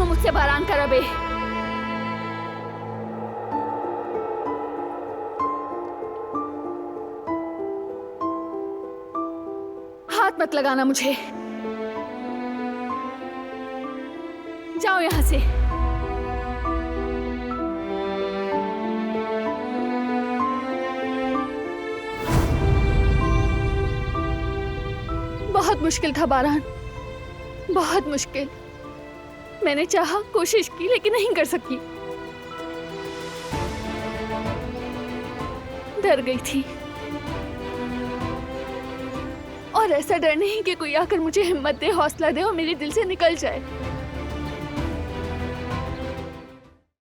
हो मुझसे बारान कर अबे। हाथ मत लगाना मुझे, जाओ यहां से। बहुत मुश्किल था बारान, बहुत मुश्किल। मैंने चाहा, कोशिश की, लेकिन नहीं कर सकी। डर गई थी, और ऐसा डर नहीं कि कोई आकर मुझे हिम्मत दे, हौसला दे और मेरे दिल से निकल जाए।